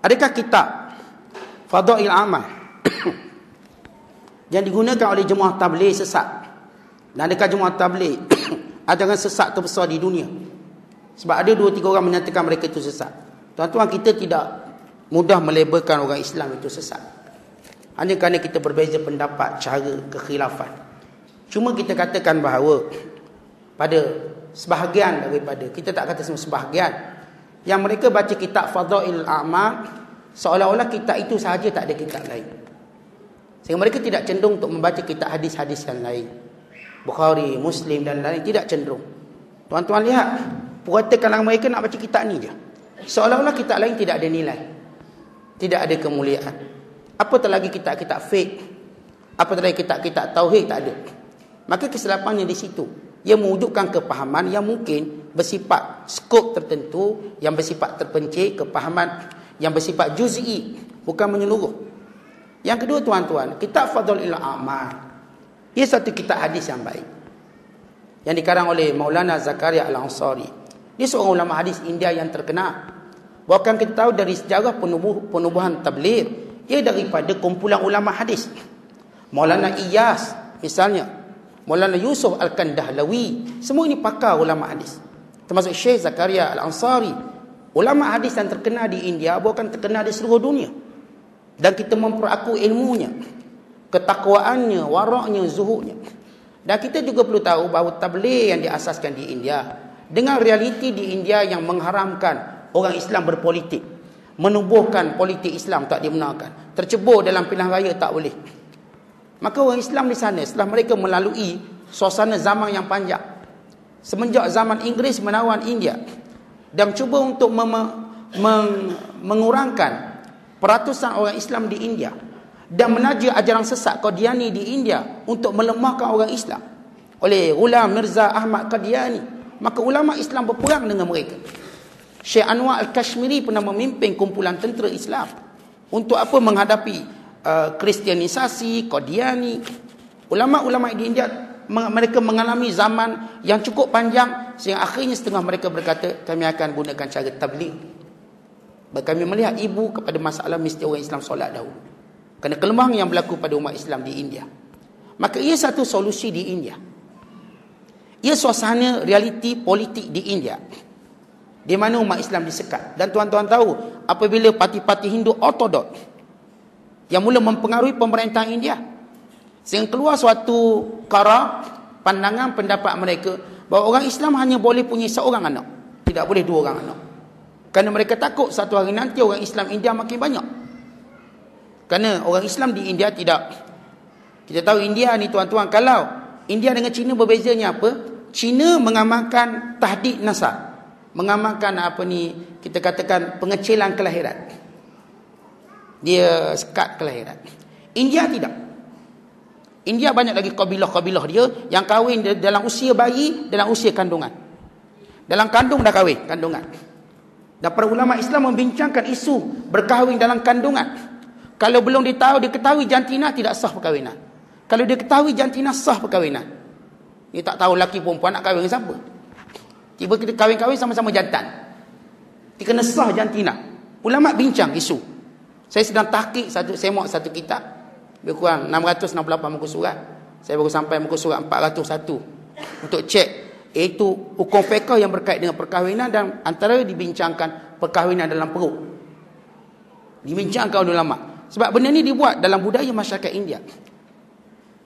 Adakah kitab Fadail Amal yang digunakan oleh jemaah tabligh sesat? Dan adakah jemaah tabligh ajaran sesat terbesar di dunia? Sebab ada 2-3 orang menyatakan mereka itu sesat. Tuan-tuan, kita tidak mudah melabelkan orang Islam itu sesat. Hanya kerana kita berbeza pendapat, cara, kekhilafan. Cuma kita katakan bahawa pada sebahagian daripada, kita tak kata semua, sebahagian yang mereka baca kitab Fadail A'mal seolah-olah kitab itu sahaja, tak ada kitab lain. Sehingga mereka tidak cenderung untuk membaca kitab hadis-hadis yang lain, Bukhari, Muslim dan lain, tidak cenderung. Tuan-tuan lihat, purata kalangan mereka nak baca kitab ni je. Seolah-olah kitab lain tidak ada nilai, tidak ada kemuliaan. Apatah lagi kitab-kitab fake, apatah lagi kitab-kitab tauhid, tak ada. Maka kesilapannya di situ. Ia mewujudkan kepahaman yang mungkin bersifat skop tertentu, yang bersifat terpencil, kepahaman yang bersifat juz'i, bukan menyeluruh. Yang kedua, tuan-tuan, kitab Fadail A'mal, ia satu kitab hadis yang baik, yang dikarang oleh Maulana Zakaria Al-Ansari. Dia seorang ulama hadis India yang terkenal. Bahkan kita tahu dari sejarah penubuhan tabligh, ia daripada kumpulan ulama hadis. Maulana Iyas misalnya, Maulana Yusuf Al-Kandahlawi, semua ini pakar ulama hadis. Termasuk Syekh Zakaria Al-Ansari, ulama hadis yang terkenal di India, bukan terkenal di seluruh dunia. Dan kita memperakui ilmunya, ketakwaannya, waraknya, zuhudnya. Dan kita juga perlu tahu bahawa tabligh yang diasaskan di India, dengan realiti di India yang mengharamkan orang Islam berpolitik, menubuhkan politik Islam tak dibenarkan, tercebur dalam pilihan raya tak boleh. Maka orang Islam di sana, setelah mereka melalui suasana zaman yang panjang, semenjak zaman Inggeris menawan India dan cuba untuk mengurangkan peratusan orang Islam di India dan menaja ajaran sesat Qadiani di India untuk melemahkan orang Islam oleh Ghulam Mirza Ahmad Qadiani, maka ulama Islam berperang dengan mereka. Syekh Anwar Al-Kashmiri pernah memimpin kumpulan tentera Islam untuk apa? Menghadapi kristianisasi Qadiani. Ulama-ulama di India, mereka mengalami zaman yang cukup panjang sehingga akhirnya setengah mereka berkata, kami akan gunakan cara tabligh. Kami melihat ibu kepada masalah mesti orang Islam solat dahulu, kerana kelemahan yang berlaku pada umat Islam di India. Maka ia satu solusi di India. Ia suasana realiti politik di India, di mana umat Islam disekat. Dan tuan-tuan tahu, apabila parti-parti Hindu ortodok yang mula mempengaruhi pemerintahan India, sehingga keluar suatu qara, pandangan pendapat mereka bahawa orang Islam hanya boleh punya seorang anak, tidak boleh 2 orang anak. Kerana mereka takut satu hari nanti orang Islam India makin banyak. Kerana orang Islam di India tidak, kita tahu India ni tuan-tuan, kalau India dengan China berbezanya apa? China mengamalkan tahdid nasab, mengamalkan apa ni, kita katakan pengecilan kelahiran. Dia sekat kelahiran. India tidak. India banyak lagi kabilah-kabilah dia yang kahwin dalam usia bayi, dalam usia kandungan. Dalam kandung dah kahwin, kandungan. Dan para ulama Islam membincangkan isu berkahwin dalam kandungan. Kalau belum diketahui jantina, tidak sah perkahwinan. Kalau dia ketahui jantina, sah perkahwinan. Dia tak tahu lelaki perempuan nak kahwin dengan siapa. Tiba kita kahwin-kahwin sama-sama jantan, dia kena sah jantina. Ulama bincang isu. Saya sedang tahqiq semak satu kitab, lebih kurang 668 muka surat. Saya baru sampai muka surat 401 untuk cek, iaitu hukum fiqh yang berkait dengan perkahwinan, dan antara dibincangkan perkahwinan dalam perut. Dibincangkan oleh ulama. Sebab benda ni dibuat dalam budaya masyarakat India.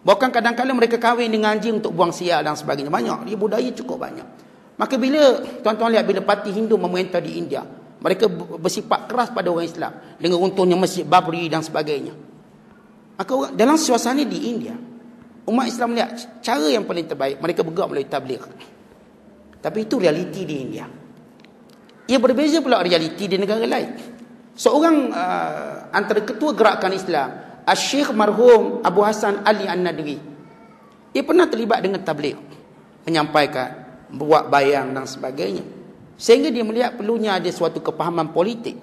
Bahkan kadang-kadang mereka kahwin dengan anjing untuk buang sial dan sebagainya. Banyak, dia budaya cukup banyak. Maka bila tuan-tuan lihat, bila parti Hindu memerintah di India, mereka bersifat keras pada orang Islam dengan runtuhnya Masjid Babri dan sebagainya. Maka dalam suasana di India, umat Islam melihat cara yang paling terbaik, mereka bergerak melalui tabligh. Tapi itu realiti di India. Ia berbeza pula realiti di negara lain. Seorang antara ketua gerakan Islam, Syekh marhum Abu Hasan Ali An-Nadwi, dia pernah terlibat dengan tabligh, menyampaikan, buat bayang dan sebagainya. Sehingga dia melihat perlunya ada suatu kepahaman politik.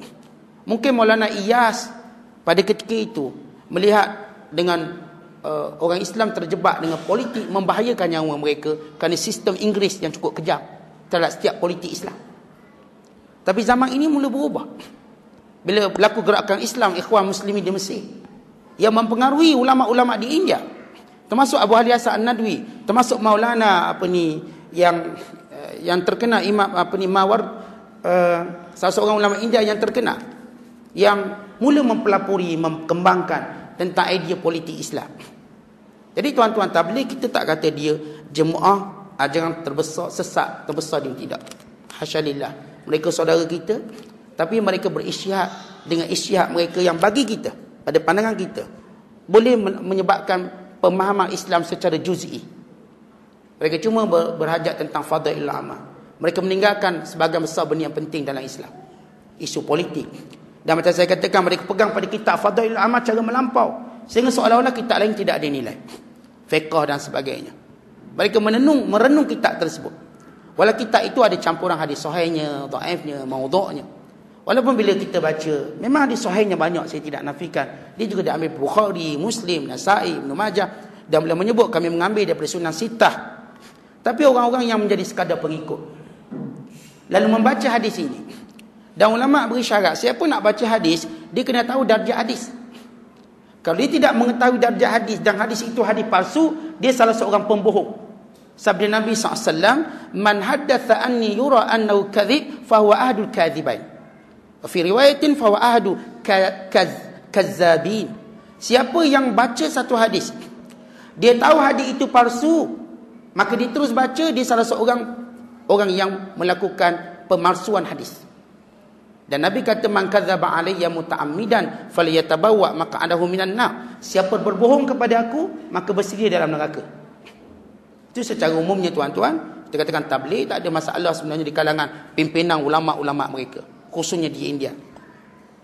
Mungkin Maulana Iyas pada ketika itu melihat dengan orang Islam terjebak dengan politik, membahayakan nyawa mereka kerana sistem Inggeris yang cukup kejam terhadap setiap politik Islam. Tapi zaman ini mula berubah. Bila berlaku gerakan Islam Ikhwan Muslimin di Mesir yang mempengaruhi ulama-ulama di India, termasuk Abu Ali Hasan An-Nadwi, termasuk Maulana yang terkenal Imam Mawar, salah seorang ulama India yang terkenal, yang mula mempelopori, mengembangkan tentang idea politik Islam. Jadi tuan-tuan tabligh, kita tak kata dia jemaah ajaran terbesar, sesat terbesar, dia tidak. Hasyalillah, mereka saudara kita, tapi mereka berisytihad dengan isytihad mereka yang bagi kita, pada pandangan kita, boleh menyebabkan pemahaman Islam secara juz'i. Mereka cuma berhajat tentang fadail amal. Mereka meninggalkan sebahagian besar benda yang penting dalam Islam, isu politik. Dan macam saya katakan, mereka pegang pada kitab fadail amal cara melampau, sehingga seolah-olah kitab lain tidak ada nilai, fiqh dan sebagainya. Mereka merenung kitab tersebut, walau kitab itu ada campuran hadis sahihnya, dhaifnya, maudhu'nya. Walaupun bila kita baca, memang hadis sahihnya banyak, saya tidak nafikan. Dia juga diambil Bukhari, Muslim, Nasai, Ibn Majah, dan beliau menyebut kami mengambil daripada Sunan Sittah. Tapi orang-orang yang menjadi sekadar pengikut lalu membaca hadis ini, dan ulama beri syarat, siapa nak baca hadis, dia kena tahu darjah hadis. Kalau dia tidak mengetahui darjah hadis dan hadis itu hadis palsu, dia salah seorang pembohong. Sabda Nabi SAW, man haddatha anni yura annahu kadhib fahuwa ahadul kadhibain, fi riwayatin fahuwa ahadu kazzabin. Siapa yang baca satu hadis, dia tahu hadis itu palsu, maka dia terus baca, dia salah seorang orang yang melakukan pemalsuan hadis. Dan Nabi kata, man kadzaba alayya muta'ammidan falyatabawa maq'adahu minan nar. Siapa berbohong kepada aku, maka bersedia dalam neraka. Itu secara umumnya tuan-tuan, kita katakan tabligh tak ada masalah sebenarnya di kalangan pimpinan ulama-ulama mereka, khususnya di India.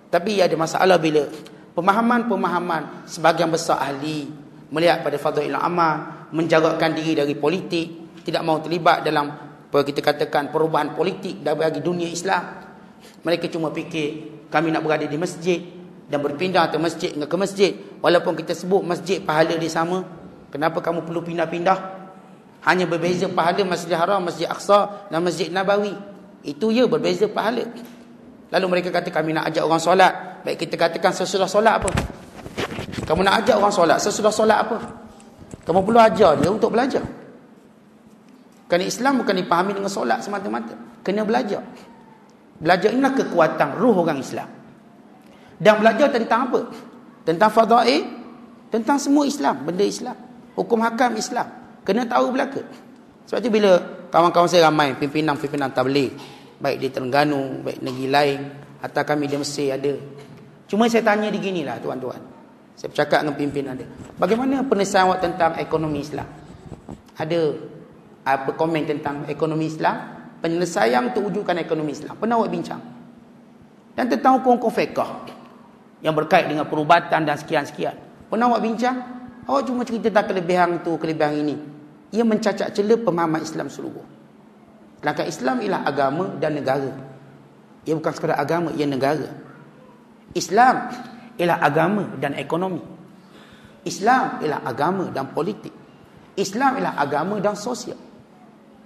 Tapi ada masalah bila pemahaman-pemahaman sebahagian besar ahli melihat pada fadail amal, menjarakkan diri dari politik, tidak mahu terlibat dalam kita katakan perubahan politik bagi dunia Islam. Mereka cuma fikir kami nak berada di masjid dan berpindah ke masjid ke masjid, walaupun kita sebut masjid pahala dia sama. Kenapa kamu perlu pindah-pindah? Hanya berbeza pahala Masjidil Haram, Masjid Aqsa dan Masjid Nabawi. Itu ya, berbeza pahala. Lalu mereka kata kami nak ajak orang solat. Baik, kita katakan sesudah solat apa? Kamu nak ajak orang solat, sesudah solat apa? Kamu perlu ajar dia untuk belajar. Kerana Islam bukan dipahami dengan solat semata-mata, kena belajar. Belajar inilah kekuatan ruh orang Islam. Dan belajar tentang apa? Tentang fadail, tentang semua Islam, benda Islam, hukum hakam Islam, kena tahu belaka. Sebab itu bila kawan-kawan saya ramai pimpinan-pimpinan tabligh, baik di Terengganu, baik negeri lain, atau kami di Mesir ada. Cuma saya tanya di ginilah tuan-tuan, saya bercakap dengan pimpinan dia, bagaimana penyelesaian awak tentang ekonomi Islam? Ada apa komen tentang ekonomi Islam? Penyelesaian untuk wujudkan ekonomi Islam, pernah awak bincang? Dan tentang hukum-hukum fiqh yang berkait dengan perubatan dan sekian-sekian, pernah awak bincang? Awak cuma cerita tentang kelebihan itu, kelebihan ini. Ia mencacat cela pemahaman Islam seluruh. Sedangkan Islam ialah agama dan negara. Ia bukan sekadar agama, ia negara. Islam ialah agama dan ekonomi. Islam ialah agama dan politik. Islam ialah agama dan sosial.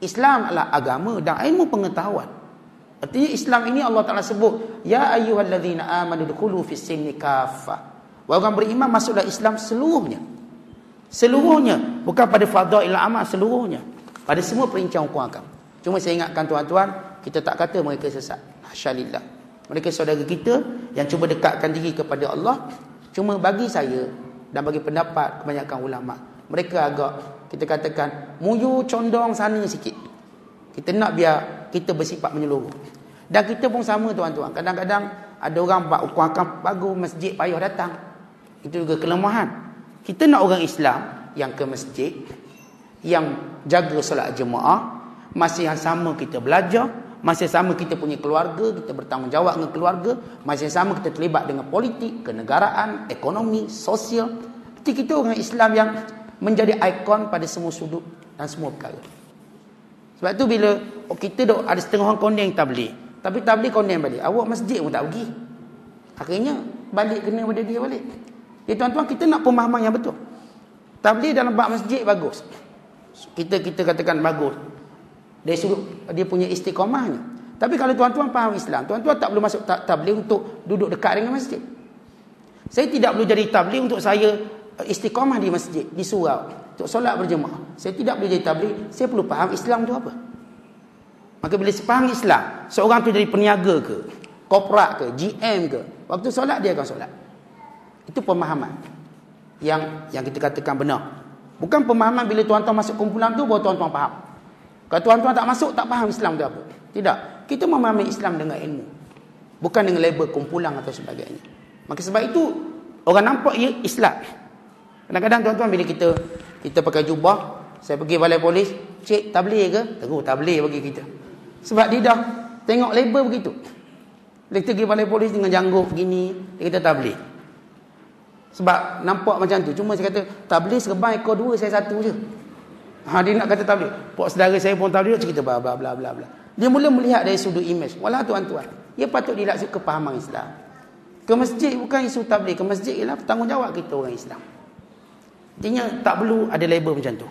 Islam adalah agama dan ilmu pengetahuan. Artinya Islam ini Allah Ta'ala sebut, ya ayyuhalladzina amanu dukhulu fis silmi kaffah. Orang beriman masuklah Islam seluruhnya. Seluruhnya, bukan pada fadail amal, seluruhnya, pada semua perincian hukum agama. Cuma saya ingatkan tuan-tuan, kita tak kata mereka sesat. Hasyalillah. Mereka saudara kita yang cuba dekatkan diri kepada Allah. Cuma bagi saya dan bagi pendapat kebanyakan ulama, mereka agak, kita katakan, muyu condong sana sikit. Kita nak biar kita bersifat menyeluruh. Dan kita pun sama tuan-tuan. Kadang-kadang ada orang buat hukum hakam bagus, masjid payah datang. Itu juga kelemahan. Kita nak orang Islam yang ke masjid, yang jaga solat jemaah, masih yang sama kita belajar, masih sama kita punya keluarga, kita bertanggungjawab dengan keluarga, masih sama kita terlibat dengan politik, kenegaraan, ekonomi, sosial. Jadi kita orang Islam yang menjadi ikon pada semua sudut dan semua perkara. Sebab tu bila kita ada setengah orang kondeng tabligh, tapi tabligh kondeng balik, awak masjid pun tak pergi, akhirnya balik kena pada dia balik. Ya tuan-tuan, kita nak pemahaman yang betul. Tabligh dalam bab masjid bagus, kita katakan bagus dari sudut dia punya istiqamahnya. Tapi kalau tuan-tuan faham Islam, tuan-tuan tak perlu masuk tabligh untuk duduk dekat dengan masjid. Saya tidak perlu jadi tabligh untuk saya istiqamah di masjid, di surau, untuk solat berjemaah. Saya tidak perlu jadi tabligh, saya perlu faham Islam tu apa. Maka bila saya faham Islam, seorang tu jadi peniaga ke, korporat ke, GM ke, waktu solat dia akan solat. Itu pemahaman yang kita katakan benar. Bukan pemahaman bila tuan-tuan masuk kumpulan tu baru tuan-tuan faham. Kalau tuan-tuan tak masuk, tak faham Islam tu apa. Tidak. Kita memahami Islam dengan ilmu, bukan dengan label kumpulan atau sebagainya. Maka sebab itu orang nampak ia Islam. Kadang-kadang tuan-tuan bila kita pakai jubah, saya pergi balai polis, cik tabligh ke? Terus tabligh bagi kita. Sebab dia dah tengok label begitu. Bila kita pergi balai polis dengan janggut begini, dia kata tabligh. Sebab nampak macam tu. Cuma saya kata tabligh serban ekor dua, saya satu je. Dia nak kata tabligh. Pok saudara saya pun tabligh, cerita bla bla bla bla. Dia mula melihat dari sudut image. Walau tuan-tuan, ia patut dilaksuk kepahaman Islam. Ke masjid bukan isu tabligh, ke masjid ialah tanggungjawab kita orang Islam. Artinya tak perlu ada label macam tu.